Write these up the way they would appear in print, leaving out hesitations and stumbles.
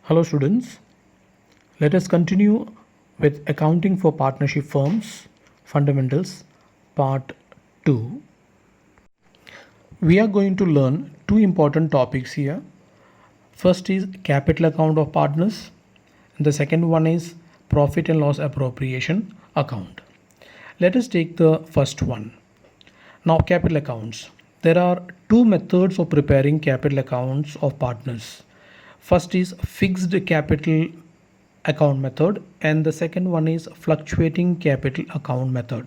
Hello students, let us continue with Accounting for Partnership Firms Fundamentals Part 2. We are going to learn two important topics here. First is capital account of partners and the second one is profit and loss appropriation account. Let us take the first one. Now capital accounts. There are two methods of preparing capital accounts of partners. First is fixed capital account method and the second one is fluctuating capital account method.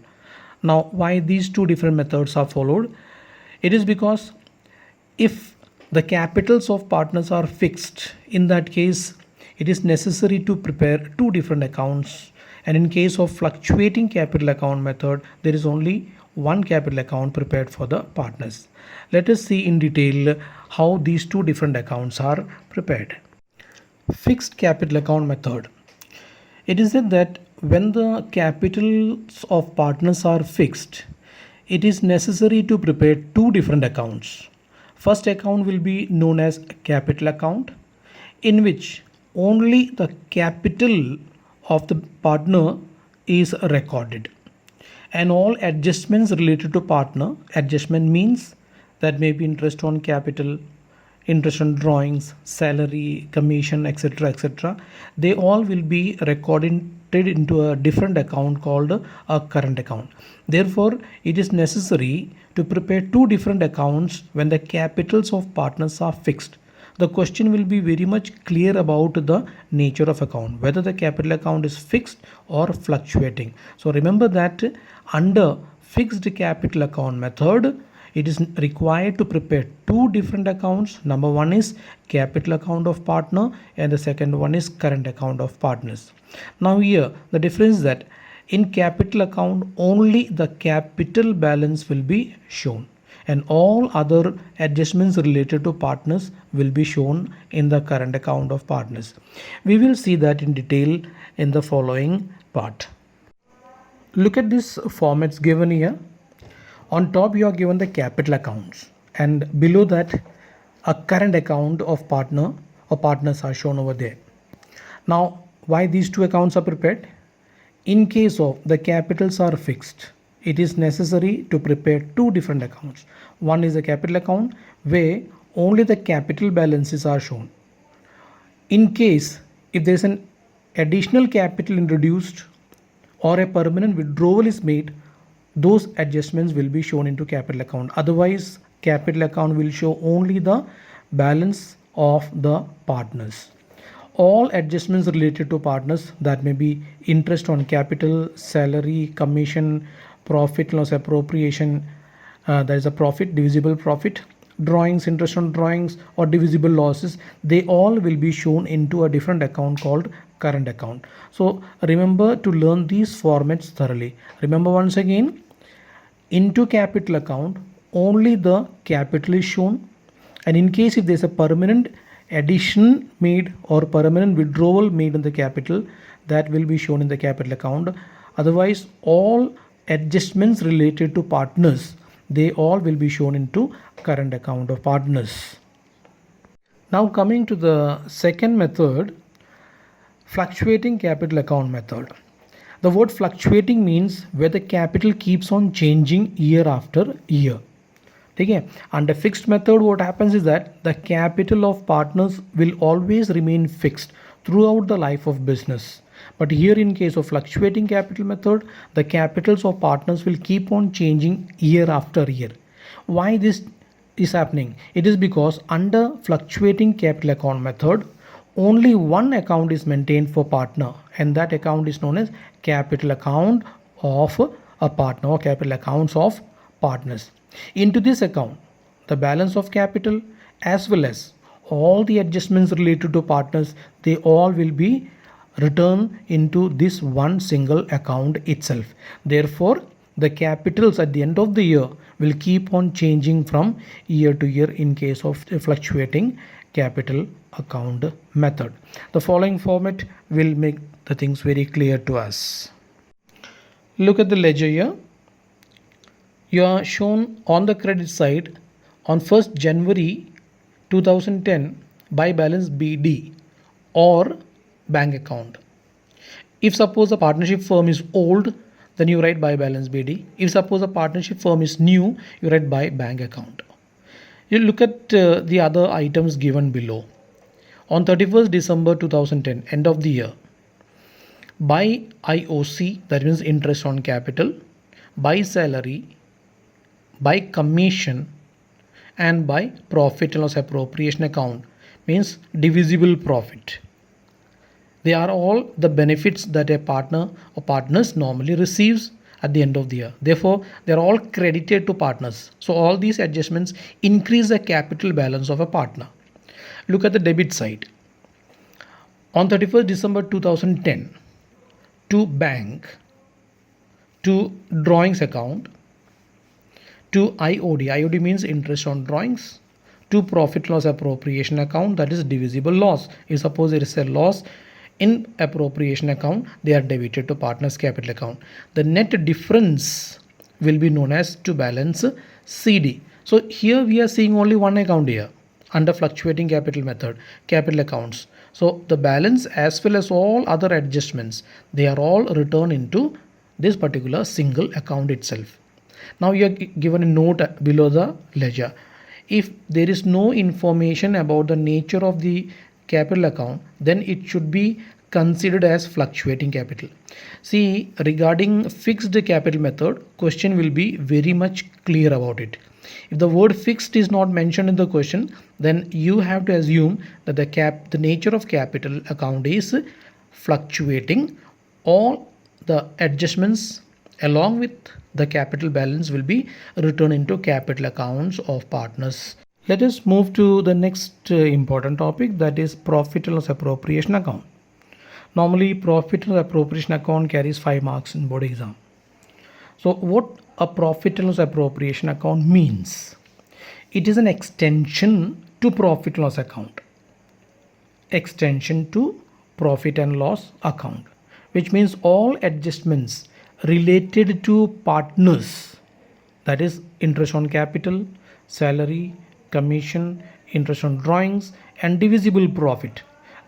Now why these two different methods are followed? It is because if the capitals of partners are fixed, in that case it is necessary to prepare two different accounts, and in case of fluctuating capital account method there is only one capital account prepared for the partners. Let us see in detail how these two different accounts are prepared. Fixed capital account method. It is said that when the capitals of partners are fixed, it is necessary to prepare two different accounts. First account will be known as capital account, in which only the capital of the partner is recorded, and all adjustments related to partner, adjustment means that may be interest on capital, interest on drawings, salary, commission, etc., they all will be recorded into a different account called a current account. Therefore it is necessary to prepare two different accounts when the capitals of partners are fixed. The question will be very much clear about the nature of account, whether the capital account is fixed or fluctuating. So remember that under fixed capital account method, it is required to prepare two different accounts. Number one is capital account of partner and the second one is current account of partners. Now here the difference is that in capital account only the capital balance will be shown, and all other adjustments related to partners will be shown in the current account of partners. We will see that in detail in the following part. Look at this formats given here. On top you are given the capital accounts, and below that a current account of partner or partners are shown over there. Now why these two accounts are prepared? In case of the capitals are fixed, it is necessary to prepare two different accounts. One is a capital account where only the capital balances are shown. In case if there is an additional capital introduced or a permanent withdrawal is made, those adjustments will be shown into capital account. Otherwise capital account will show only the balance of the partners. All adjustments related to partners, that may be interest on capital, salary, commission, profit loss appropriation, there is a profit, divisible profit, drawings, interest on drawings or divisible losses, they all will be shown into a different account called current account. So remember to learn these formats thoroughly. Remember once again, into capital account only the capital is shown, and in case if there is a permanent addition made or permanent withdrawal made in the capital, that will be shown in the capital account. Otherwise all adjustments related to partners, they all will be shown into current account of partners. Now coming to the second method, fluctuating capital account method. The word fluctuating means where the capital keeps on changing year after year. Okay. Under fixed method what happens is that the capital of partners will always remain fixed throughout the life of business. But here in case of fluctuating capital method, the capitals of partners will keep on changing year after year. Why this is happening? It is because under fluctuating capital account method, only one account is maintained for partner, and that account is known as capital account of a partner or capital accounts of partners. Into this account, the balance of capital as well as all the adjustments related to partners, they all will be returned into this one single account itself. Therefore the capitals at the end of the year will keep on changing from year to year in case of fluctuating capital account method. The following format will make the things very clear to us. Look at the ledger here. You are shown on the credit side on 1st January 2010 by balance BD or bank account. If suppose a partnership firm is old, then you write by balance BD. If suppose a partnership firm is new, you write by bank account. You look at the other items given below. On 31st December 2010, end of the year, by IOC, that means interest on capital, by salary, by commission, and by profit and loss appropriation account, means divisible profit. They are all the benefits that a partner or partners normally receives at the end of the year. Therefore, they are all credited to partners. So all these adjustments increase the capital balance of a partner. Look at the debit side. On 31st December 2010, to bank, to drawings account, to IOD means interest on drawings, to profit loss appropriation account, that is divisible loss. If suppose there is a loss in appropriation account, they are debited to partners capital account. The net difference will be known as to balance CD. So here we are seeing only one account here under fluctuating capital method, capital accounts. So the balance as well as all other adjustments, they are all returned into this particular single account itself. Now you are given a note below the ledger. If there is no information about the nature of the capital account, then it should be considered as fluctuating capital. See, regarding fixed capital method, question will be very much clear about it. If the word fixed is not mentioned in the question, then you have to assume that the nature of capital account is fluctuating. All the adjustments along with the capital balance will be returned into capital accounts of partners. Let us move to the next important topic, that is profit and loss appropriation account. Normally profit and loss appropriation account carries 5 marks in board exam. So what a profit and loss appropriation account means? It is an extension to profit and loss account. Extension to profit and loss account, which means all adjustments related to partners, that is interest on capital, salary, commission, interest on drawings, and divisible profit.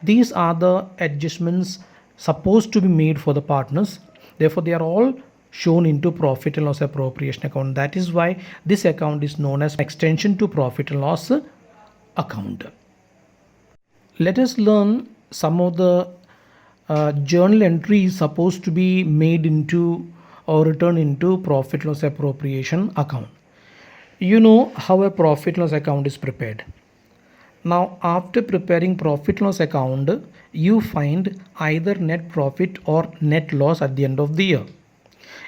These are the adjustments supposed to be made for the partners. Therefore, they are all shown into profit and loss appropriation account. That is why this account is known as extension to profit and loss account. Let us learn some of the journal entries supposed to be made into or returned into profit loss appropriation account. You know how a profit loss account is prepared. Now after preparing profit loss account, you find either net profit or net loss at the end of the year,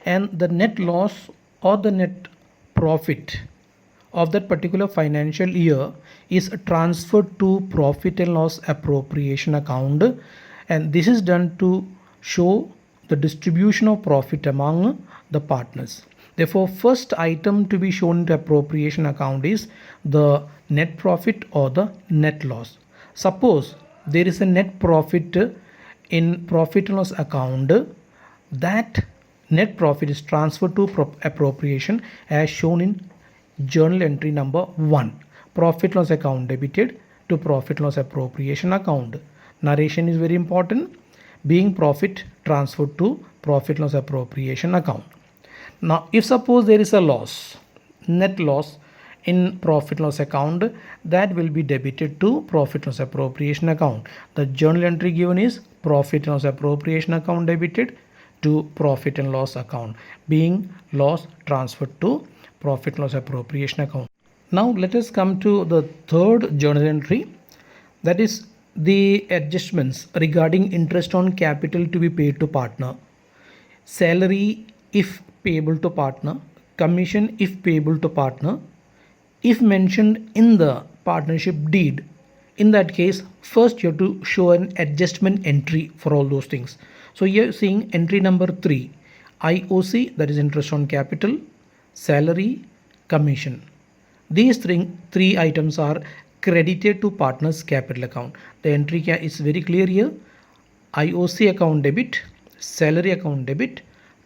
and the net loss or the net profit of that particular financial year is transferred to profit and loss appropriation account, and this is done to show the distribution of profit among the partners. Therefore, first item to be shown in the appropriation account is the net profit or the net loss. Suppose there is a net profit in profit and loss account, that net profit is transferred to appropriation as shown in journal entry number 1. Profit loss account debited to profit loss appropriation account. Narration is very important. Being profit transferred to profit loss appropriation account. Now if suppose there is a loss, net loss in profit loss account, that will be debited to profit loss appropriation account. The journal entry given is profit loss appropriation account debited to profit and loss account, being loss transferred to profit loss appropriation account. Now let us come to the third journal entry, that is the adjustments regarding interest on capital to be paid to partner, salary if payable to partner, commission if payable to partner, if mentioned in the partnership deed. In that case, first you have to show an adjustment entry for all those things. So here seeing entry number 3, IOC, that is interest on capital, salary, commission. These three items are credited to partners capital account. The entry is very clear here. IOC account debit, salary account debit,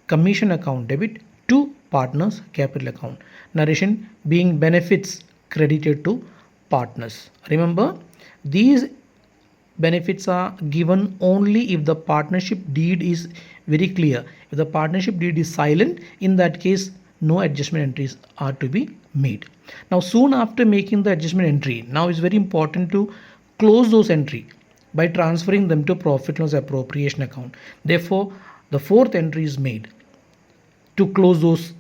commission account debit to partners capital account. Narration being benefits credited to partners. Remember, these benefits are given only if the partnership deed is very clear. If the partnership deed is silent, in that case, no adjustment entries are to be made. Now, soon after making the adjustment entry, now it's very important to close those entry by transferring them to profit loss appropriation account. Therefore, the fourth entry is made to close those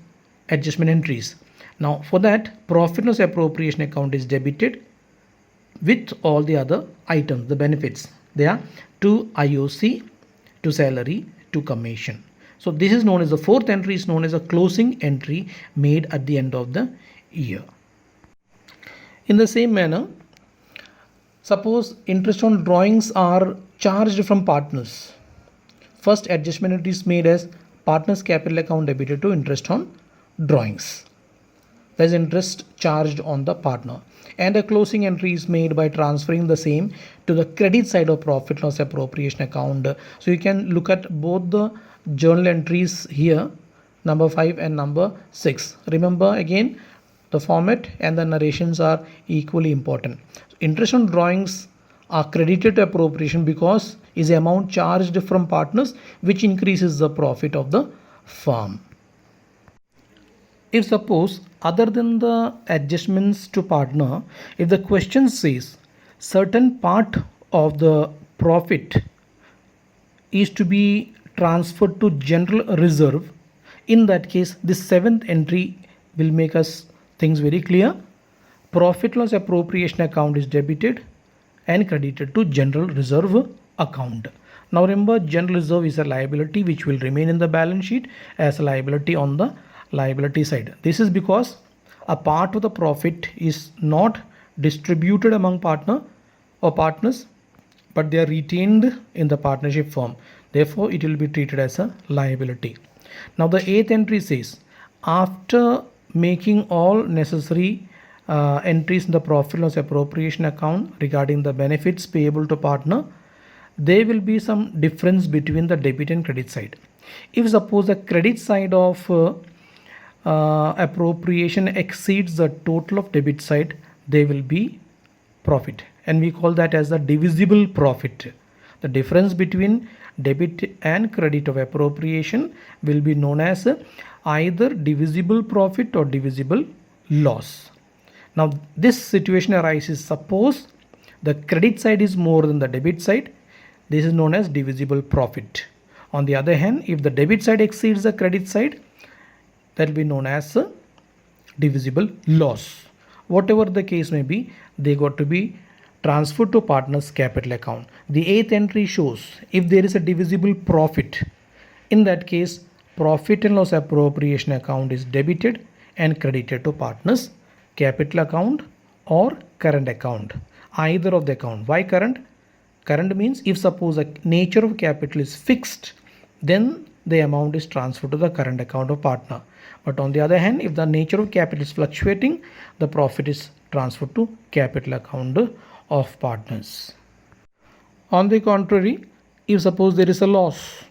adjustment entries. Now, for that, profit loss appropriation account is debited with all the other items, the benefits. They are to IOC, to salary, to commission. So this is known as the fourth entry is known as a closing entry made at the end of the year. In the same manner, suppose interest on drawings are charged from partners. First adjustment entry is made as partners capital account debited to interest on drawings. There's interest charged on the partner, and a closing entry is made by transferring the same to the credit side of profit loss appropriation account. So you can look at both the journal entries here, number 5 and number 6. Remember again, the format and the narrations are equally important. Interest on drawings are credited to appropriation because is the amount charged from partners, which increases the profit of the firm. If suppose other than the adjustments to partner, if the question says certain part of the profit is to be transferred to general reserve, in that case this seventh entry will make us things very clear. Profit loss appropriation account is debited and credited to general reserve account. Now remember, general reserve is a liability which will remain in the balance sheet as a liability on the liability side. This is because a part of the profit is not distributed among partner or partners, but they are retained in the partnership firm. Therefore, it will be treated as a liability. Now the eighth entry says, after making all necessary entries in the profit loss appropriation account regarding the benefits payable to partner, there will be some difference between the debit and credit side. If suppose the credit side of appropriation exceeds the total of debit side, there will be profit, and we call that as the divisible profit. The difference between debit and credit of appropriation will be known as either divisible profit or divisible loss. Now this situation arises suppose the credit side is more than the debit side. This is known as divisible profit. On the other hand, if the debit side exceeds the credit side, that will be known as a divisible loss. Whatever the case may be, they got to be transferred to partner's capital account. The eighth entry shows if there is a divisible profit, in that case profit and loss appropriation account is debited and credited to partner's capital account or current account, either of the account. Why current? Current means if suppose the nature of capital is fixed, then the amount is transferred to the current account of partner. But on the other hand, if the nature of capital is fluctuating, the profit is transferred to capital account of partners. On the contrary, if suppose there is a loss,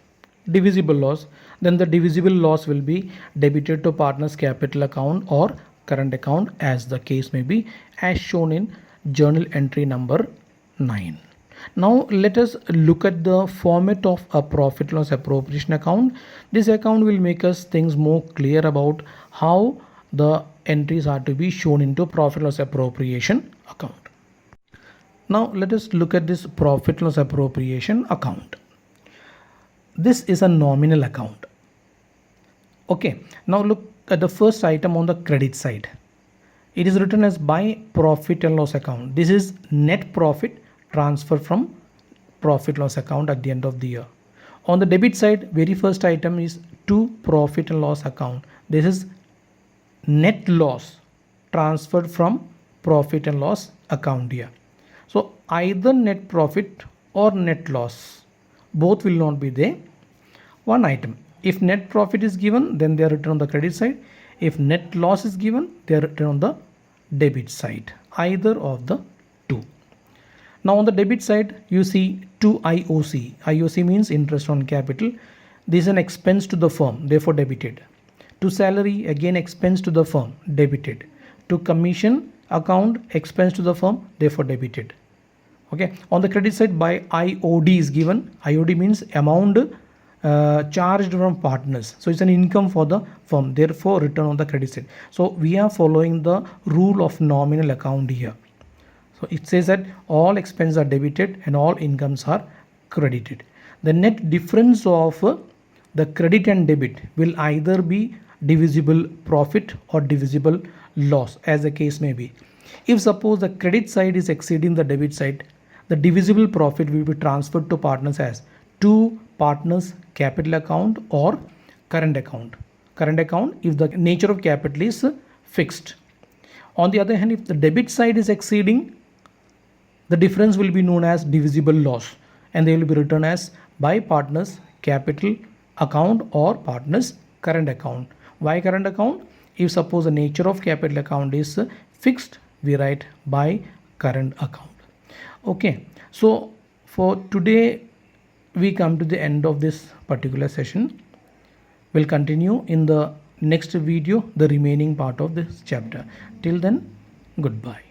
divisible loss, then the divisible loss will be debited to partner's capital account or current account, as the case may be, as shown in journal entry number 9. Now let us look at the format of a profit loss appropriation account. This account will make us things more clear about how the entries are to be shown into profit loss appropriation account. Now let us look at this profit loss appropriation account. This is a nominal account. Okay, now look at the first item on the credit side. It is written as by profit and loss account. This is net profit transfer from profit loss account at the end of the year. On the debit side, very first item is to profit and loss account. This is net loss transferred from profit and loss account here. So either net profit or net loss, both will not be there. One item, if net profit is given, then they are written on the credit side. If net loss is given, they are written on the debit side, either of the two. Now on the debit side, you see to IOC. IOC means interest on capital. This is an expense to the firm, therefore debited. To salary, again expense to the firm, debited. To commission account, expense to the firm, therefore debited. Okay, on the credit side by IOD is given. IOD means amount charged from partners, so it's an income for the firm, therefore written on the credit side. So we are following the rule of nominal account here. So it says that all expenses are debited and all incomes are credited. The net difference of the credit and debit will either be divisible profit or divisible loss, as the case may be. If suppose the credit side is exceeding the debit side, the divisible profit will be transferred to partners as to partners capital account or current account. Current account if the nature of capital is fixed. On the other hand, if the debit side is exceeding, the difference will be known as divisible loss, and they will be written as by partners capital account or partners current account. Why current account? If suppose the nature of capital account is fixed, we write by current account. Okay, so for today we come to the end of this particular session. We'll continue in the next video the remaining part of this chapter. Till then, goodbye.